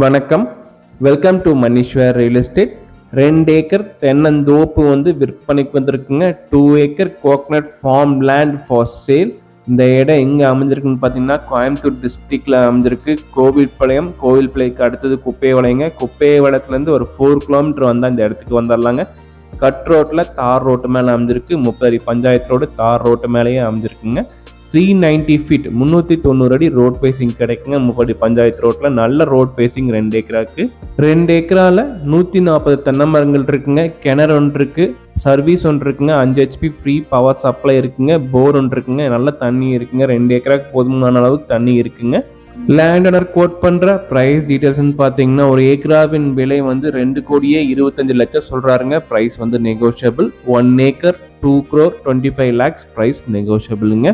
வணக்கம். Welcome to Maneeswar real estate. 2 acre தென்னந்தோப்பு விற்பனைக்கு வந்திருக்குங்க. 2 acre coconut farm land for sale. இந்த இடம் எங்கே அமைஞ்சிருக்குன்னு பார்த்தீங்கன்னா கோயம்புத்தூர் டிஸ்ட்ரிக்டில் அமைஞ்சிருக்கு. கோவில்பாளையத்துக்கு அடுத்தது குப்பைபாளையங்க. குப்பைபாளையத்துலேருந்து ஒரு 4 கிலோமீட்டர் வந்தால் இந்த இடத்துக்கு வந்துடலாங்க. கட் ரோட்டில் தார் ரோட்டு மேலே அமைஞ்சிருக்கு. 30 பஞ்சாயத்து ரோடு தார் ரோட்டு மேலேயே அமைஞ்சிருக்குங்க. 390 ஃபீட் 390 அடி ரோட் பேசிங் கிடைக்குங்க. 30 பஞ்சாயத்து ரோட்டில் நல்ல ரோட் பேசிங் 2 ஏக்கராக்கு. 2 ஏக்கரால 140 தென்னை மரங்கள் இருக்குங்க. கிணறு ஒன்று இருக்கு, சர்வீஸ் ஒன்று இருக்குங்க. 5 HP ஃப்ரீ பவர் சப்ளை இருக்குங்க. போர் ஒன்று இருக்குங்க. நல்ல தண்ணி இருக்குங்க. 2 ஏக்கராக்கு போதுமான அளவுக்கு தண்ணி இருக்குங்க. லேண்ட் ஓனர் கோட் பண்ற பிரைஸ் டீடைல்ஸ்னு பாத்தீங்கன்னா ஒரு ஏக்கராவின் விலை 2,25,00,000 சொல்றாருங்க. Price negotiable. 1 acre 2 crore 25 lakhs price நெகோஷியபிளுங்க.